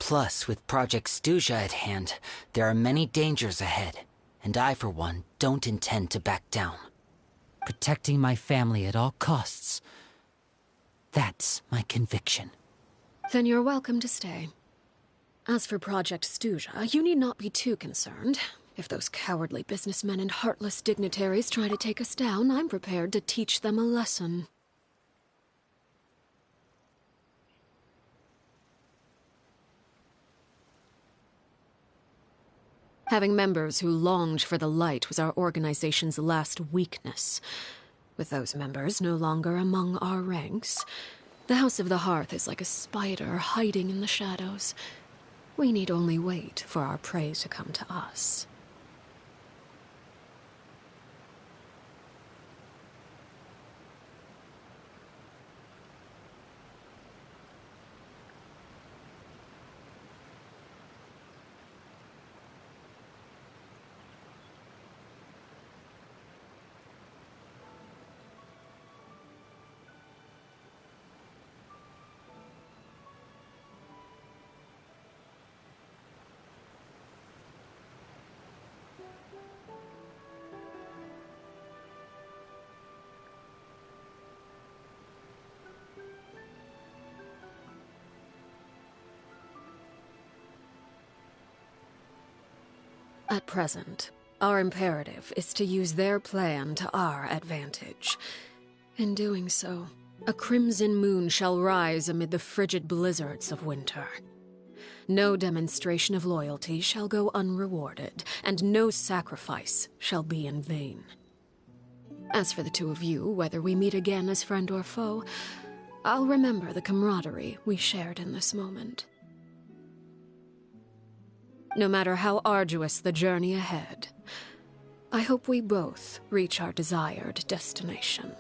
Plus, with Project Stuja at hand, there are many dangers ahead, and I, for one, don't intend to back down. Protecting my family at all costs. That's my conviction. Then you're welcome to stay. As for Project Stuja, you need not be too concerned. If those cowardly businessmen and heartless dignitaries try to take us down, I'm prepared to teach them a lesson. Having members who longed for the light was our organization's last weakness. With those members no longer among our ranks, the House of the Hearth is like a spider hiding in the shadows. We need only wait for our prey to come to us. At present, our imperative is to use their plan to our advantage. In doing so, a crimson moon shall rise amid the frigid blizzards of winter. No demonstration of loyalty shall go unrewarded, and no sacrifice shall be in vain. As for the two of you, whether we meet again as friend or foe, I'll remember the camaraderie we shared in this moment. No matter how arduous the journey ahead, I hope we both reach our desired destination.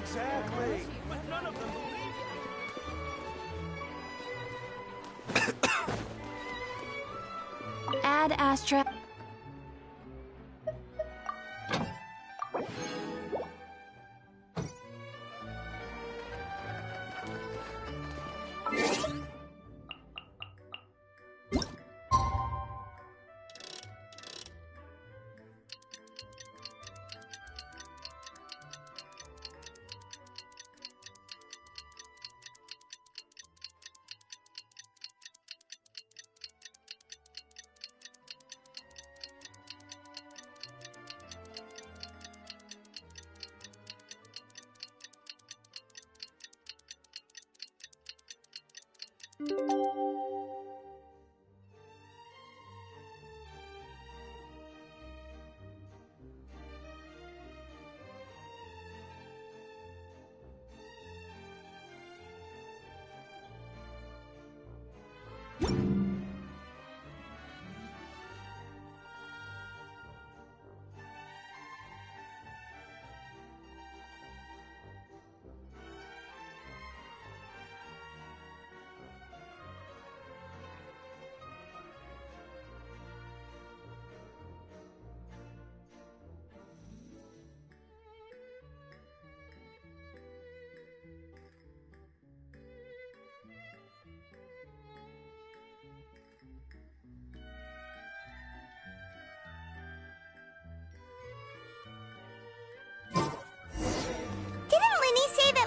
Exactly. But none of them believe you. Add Astra.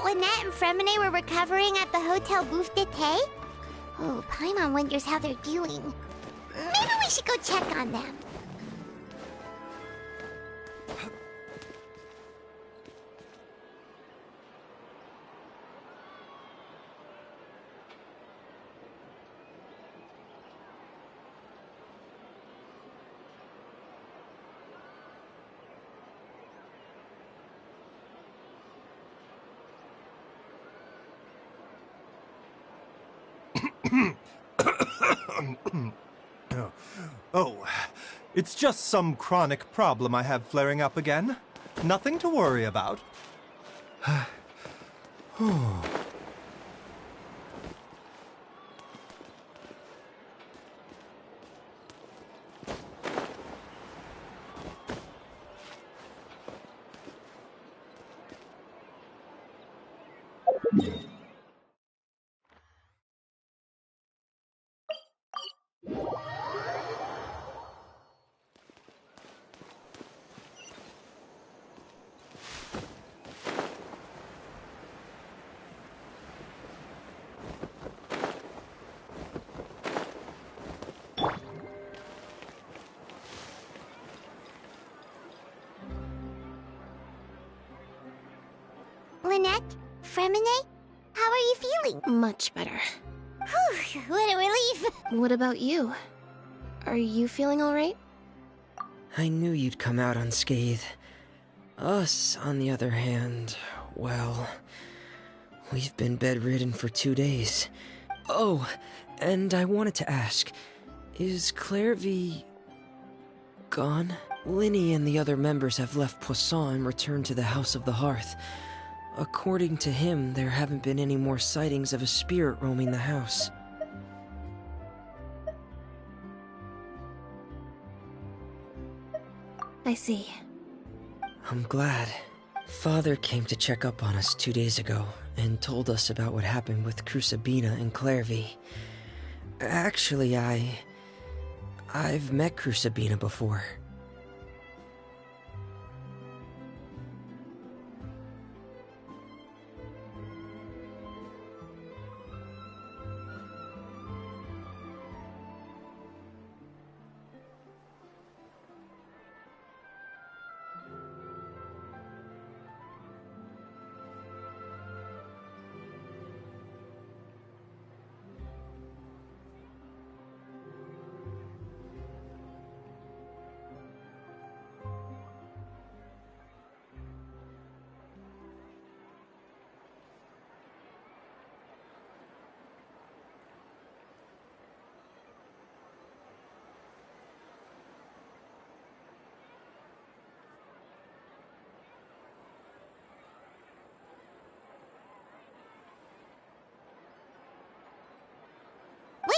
Lynette and Fremine were recovering at the Hotel Bouffe d'été? Oh, Paimon wonders how they're doing. Maybe we should go check on them. Oh, it's just some chronic problem I have flaring up again. Nothing to worry about. Lynette? Fremine? How are you feeling? Much better. Whew, what a relief. What about you? Are you feeling alright? I knew you'd come out unscathed. Us, on the other hand, well, we've been bedridden for 2 days. Oh, and I wanted to ask, is Clieve gone? Lyney and the other members have left Poisson and returned to the House of the Hearth. According to him, there haven't been any more sightings of a spirit roaming the house. I see. I'm glad. Father came to check up on us 2 days ago and told us about what happened with Crucibina and Clieve. Actually, I've met Crucibina before.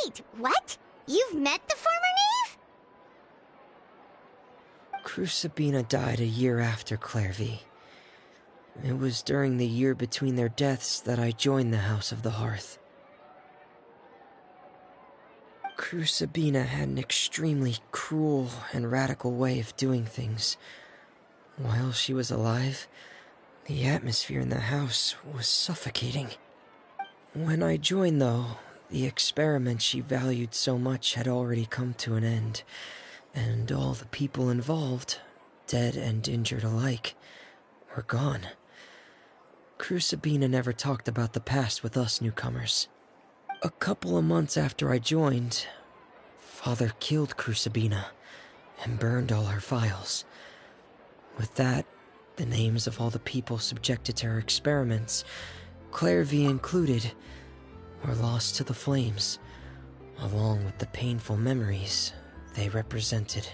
Wait, what? You've met the former Knave? Crucibina died a year after Clairvy. It was during the year between their deaths that I joined the House of the Hearth. Crucibina had an extremely cruel and radical way of doing things. While she was alive, the atmosphere in the house was suffocating. When I joined, though, the experiment she valued so much had already come to an end, and all the people involved, dead and injured alike, were gone. Crucibina never talked about the past with us newcomers. A couple of months after I joined, Father killed Crucibina and burned all her files. With that, the names of all the people subjected to her experiments, Clairvy included, were lost to the flames, along with the painful memories they represented.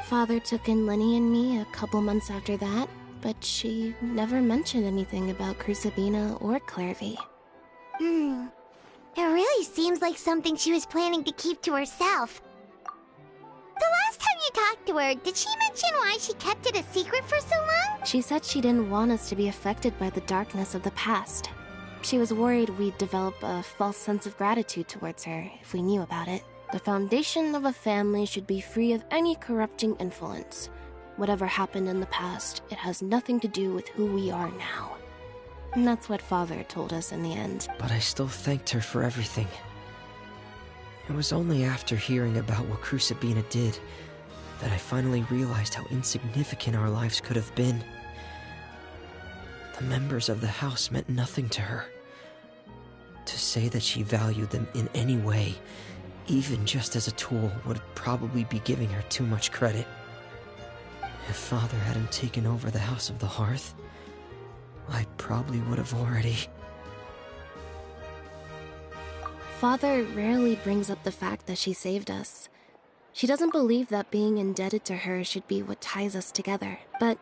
Father took in Lyney and me a couple months after that, but she never mentioned anything about Crucibina or Clairvy. It really seems like something she was planning to keep to herself. The last time you talked to her, did she mention why she kept it a secret for so long? She said she didn't want us to be affected by the darkness of the past. She was worried we'd develop a false sense of gratitude towards her if we knew about it. The foundation of a family should be free of any corrupting influence. Whatever happened in the past, it has nothing to do with who we are now. And that's what Father told us in the end. But I still thanked her for everything. It was only after hearing about what Crucibina did that I finally realized how insignificant our lives could have been. The members of the house meant nothing to her. To say that she valued them in any way, even just as a tool, would probably be giving her too much credit. If Father hadn't taken over the House of the Hearth, I probably would have already... Father rarely brings up the fact that she saved us. She doesn't believe that being indebted to her should be what ties us together. But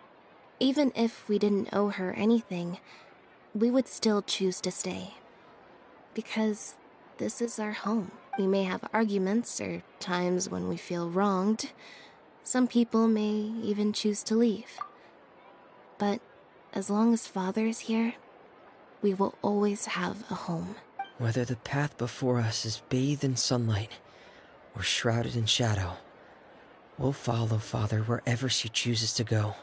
even if we didn't owe her anything, we would still choose to stay. Because this is our home. We may have arguments or times when we feel wronged. Some people may even choose to leave. But as long as Father is here, we will always have a home. Whether the path before us is bathed in sunlight or shrouded in shadow, we'll follow Father wherever she chooses to go.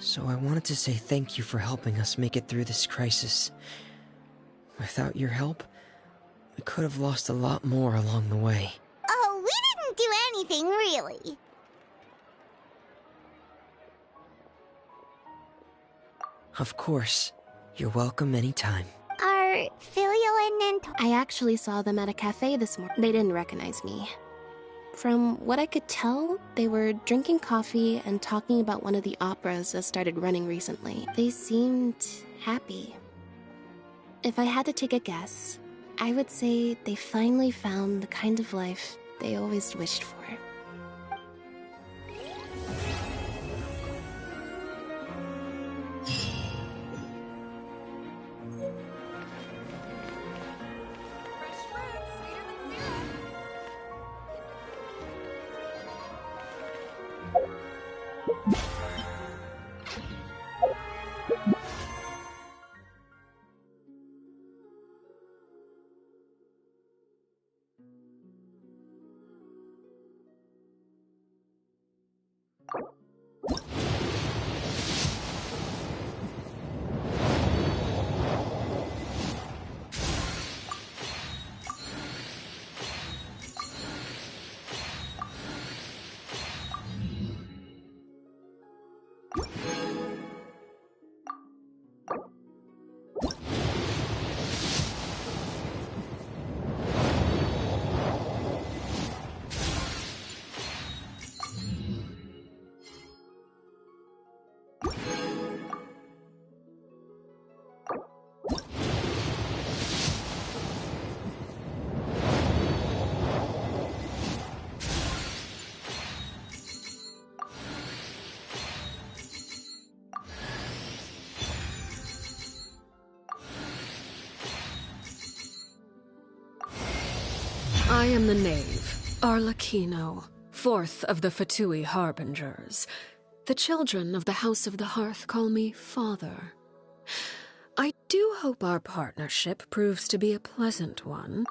So I wanted to say thank you for helping us make it through this crisis. Without your help, we could have lost a lot more along the way. Oh, we didn't do anything, really. Of course. You're welcome anytime. Are Filial and Nento... I actually saw them at a cafe this morning. They didn't recognize me. From what I could tell, they were drinking coffee and talking about one of the operas that started running recently. They seemed happy. If I had to take a guess, I would say they finally found the kind of life they always wished for. I am the Knave, Arlecchino, fourth of the Fatui Harbingers. The children of the House of the Hearth call me Father. I do hope our partnership proves to be a pleasant one.